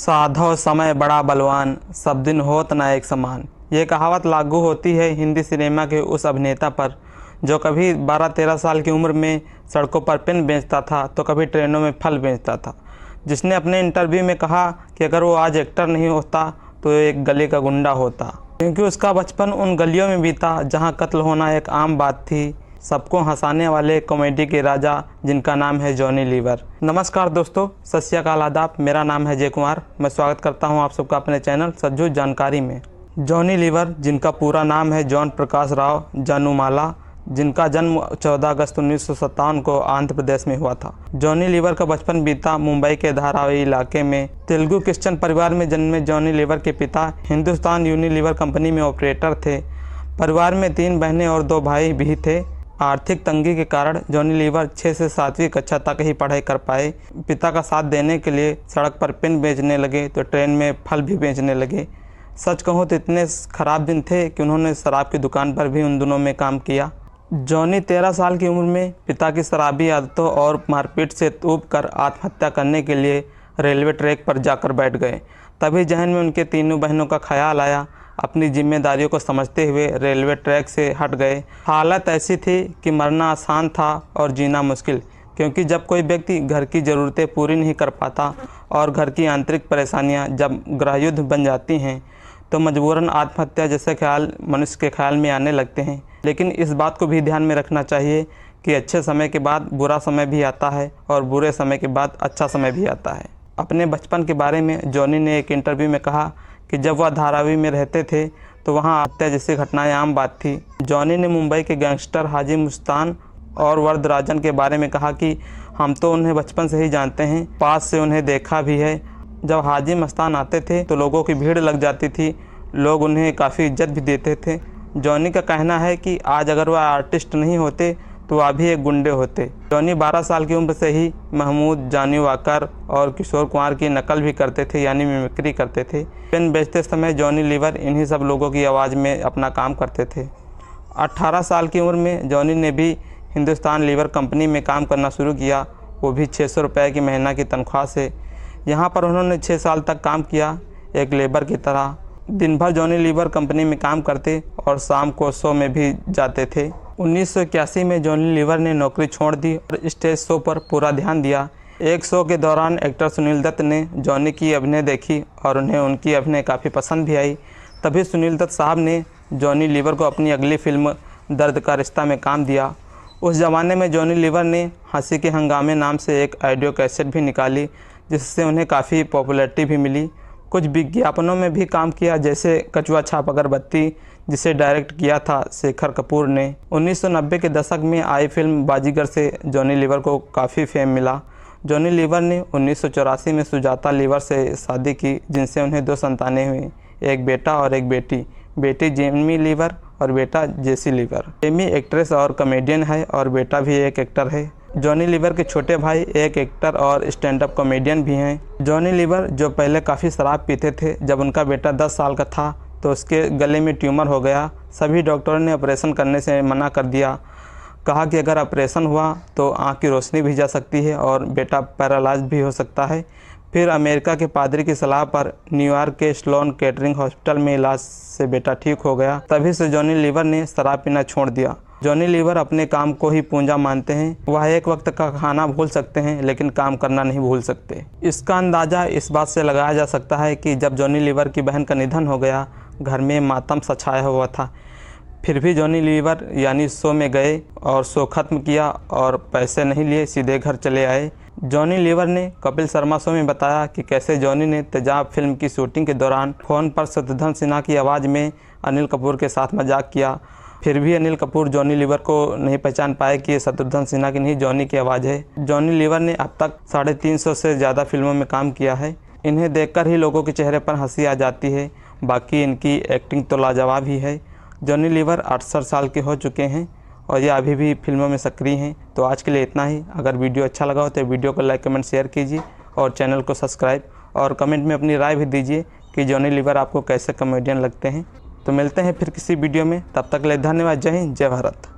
साधो समय बड़ा बलवान, सब दिन होत ना एक समान। ये कहावत लागू होती है हिंदी सिनेमा के उस अभिनेता पर जो कभी 12-13 साल की उम्र में सड़कों पर पेन बेचता था तो कभी ट्रेनों में फल बेचता था, जिसने अपने इंटरव्यू में कहा कि अगर वो आज एक्टर नहीं होता तो एक गली का गुंडा होता, क्योंकि उसका बचपन उन गलियों में बीता जहां कत्ल होना एक आम बात थी। सबको हंसाने वाले कॉमेडी के राजा जिनका नाम है जॉनी लीवर। नमस्कार दोस्तों, सत श्री अकाल, आदाब। मेरा नाम है जय कुमार। मैं स्वागत करता हूं आप सबका अपने चैनल सज्जू जानकारी में। जॉनी लीवर, जिनका पूरा नाम है जॉन प्रकाश राव जानूमाला, जिनका जन्म 14 अगस्त 1957 को आंध्र प्रदेश में हुआ था। जॉनी लीवर का बचपन बीता मुंबई के धारावी इलाके में। तेलुगु क्रिश्चियन परिवार में जन्मे जॉनी लीवर के पिता हिंदुस्तान यूनिलीवर कंपनी में ऑपरेटर थे। परिवार में 3 बहनें और 2 भाई भी थे। आर्थिक तंगी के कारण जॉनी लीवर 6 से 7वीं कक्षा तक ही पढ़ाई कर पाए। पिता का साथ देने के लिए सड़क पर पेन बेचने लगे तो ट्रेन में फल भी बेचने लगे। सच कहूँ तो इतने ख़राब दिन थे कि उन्होंने शराब की दुकान पर भी उन दिनों में काम किया। जॉनी 13 साल की उम्र में पिता की शराबी आदतों और मारपीट से ऊब कर आत्महत्या करने के लिए रेलवे ट्रैक पर जाकर बैठ गए। तभी जहन में उनके तीनों बहनों का ख्याल आया। अपनी जिम्मेदारियों को समझते हुए रेलवे ट्रैक से हट गए। हालत ऐसी थी कि मरना आसान था और जीना मुश्किल, क्योंकि जब कोई व्यक्ति घर की ज़रूरतें पूरी नहीं कर पाता और घर की आंतरिक परेशानियां जब गृहयुद्ध बन जाती हैं तो मजबूरन आत्महत्या जैसे ख्याल मनुष्य के ख्याल में आने लगते हैं। लेकिन इस बात को भी ध्यान में रखना चाहिए कि अच्छे समय के बाद बुरा समय भी आता है और बुरे समय के बाद अच्छा समय भी आता है। अपने बचपन के बारे में जॉनी ने एक इंटरव्यू में कहा कि जब वह धारावी में रहते थे तो वहां हत्या जैसी घटनाएं आम बात थी। जॉनी ने मुंबई के गैंगस्टर हाजी मुस्तान और वरदराजन के बारे में कहा कि हम तो उन्हें बचपन से ही जानते हैं, पास से उन्हें देखा भी है। जब हाजी मस्तान आते थे तो लोगों की भीड़ लग जाती थी, लोग उन्हें काफ़ी इज्जत भी देते थे। जॉनी का कहना है कि आज अगर वह आर्टिस्ट नहीं होते तो वह भी एक गुंडे होते। जॉनी 12 साल की उम्र से ही महमूद, जॉनी वॉकर और किशोर कुमार की नकल भी करते थे, यानी मिमिक्री करते थे। पेन बेचते समय जॉनी लीवर इन्हीं सब लोगों की आवाज़ में अपना काम करते थे। 18 साल की उम्र में जॉनी ने भी हिंदुस्तान लीवर कंपनी में काम करना शुरू किया, वो भी 600 रुपये की महीना की तनख्वाह से। यहाँ पर उन्होंने 6 साल तक काम किया, एक लेबर की तरह। दिन भर जॉनी लीवर कंपनी में काम करते और शाम को शो में भी जाते थे। 1981 में जॉनी लीवर ने नौकरी छोड़ दी और स्टेज शो पर पूरा ध्यान दिया। एक शो के दौरान एक्टर सुनील दत्त ने जॉनी की अभिनय देखी और उन्हें उनकी अभिनय काफ़ी पसंद भी आई। तभी सुनील दत्त साहब ने जॉनी लीवर को अपनी अगली फिल्म दर्द का रिश्ता में काम दिया। उस ज़माने में जॉनी लीवर ने हंसी के हंगामे नाम से एक ऑडियो कैसेट भी निकाली, जिससे उन्हें काफ़ी पॉपुलैरिटी भी मिली। कुछ विज्ञापनों में भी काम किया, जैसे कचुआ छाप अगरबत्ती, जिसे डायरेक्ट किया था शेखर कपूर ने। 1990 के दशक में आई फिल्म बाजीगर से जॉनी लीवर को काफ़ी फेम मिला। जॉनी लीवर ने 1984 में सुजाता लीवर से शादी की, जिनसे उन्हें 2 संतानें हुई, एक बेटा और एक बेटी। बेटी जेमी लीवर और बेटा जेसी लीवर। जेमी एक्ट्रेस और कॉमेडियन है और बेटा भी एक एक्टर है। जॉनी लीवर के छोटे भाई एक एक्टर और स्टैंड अप कॉमेडियन भी हैं। जॉनी लीवर जो पहले काफ़ी शराब पीते थे, जब उनका बेटा 10 साल का था तो उसके गले में ट्यूमर हो गया। सभी डॉक्टरों ने ऑपरेशन करने से मना कर दिया। कहा कि अगर ऑपरेशन हुआ तो आँख की रोशनी भी जा सकती है और बेटा पैरालाइज भी हो सकता है। फिर अमेरिका के पादरी की सलाह पर न्यूयॉर्क के स्लोन केटरिंग हॉस्पिटल में इलाज से बेटा ठीक हो गया। तभी से जॉनी लीवर ने शराब पीना छोड़ दिया। जॉनी लीवर अपने काम को ही पूंजा मानते हैं। वह एक वक्त का खाना भूल सकते हैं लेकिन काम करना नहीं भूल सकते। इसका अंदाज़ा इस बात से लगाया जा सकता है कि जब जॉनी लीवर की बहन का निधन हो गया, घर में मातम सा छाया हुआ था। फिर भी जॉनी लीवर यानी शो में गए और शो ख़त्म किया और पैसे नहीं लिए, सीधे घर चले आए। जॉनी लीवर ने कपिल शर्मा शो में बताया कि कैसे जॉनी ने तेजाब फिल्म की शूटिंग के दौरान फ़ोन पर शत्रुघ्न सिन्हा की आवाज़ में अनिल कपूर के साथ मजाक किया। फिर भी अनिल कपूर जॉनी लीवर को नहीं पहचान पाए कि ये शत्रुघ्न सिन्हा की नहीं, जॉनी की आवाज़ है। जॉनी लीवर ने अब तक 350 से ज़्यादा फिल्मों में काम किया है। इन्हें देखकर ही लोगों के चेहरे पर हंसी आ जाती है। बाकी इनकी एक्टिंग तो लाजवाब ही है। जॉनी लीवर 68 साल के हो चुके हैं और ये अभी भी फिल्मों में सक्रिय हैं। तो आज के लिए इतना ही। अगर वीडियो अच्छा लगा हो तो वीडियो को लाइक, कमेंट, शेयर कीजिए और चैनल को सब्सक्राइब, और कमेंट में अपनी राय भी दीजिए कि जॉनी लीवर आपको कैसे कॉमेडियन लगते हैं। तो मिलते हैं फिर किसी वीडियो में, तब तक के लिए धन्यवाद। जय हिंद, जय भारत।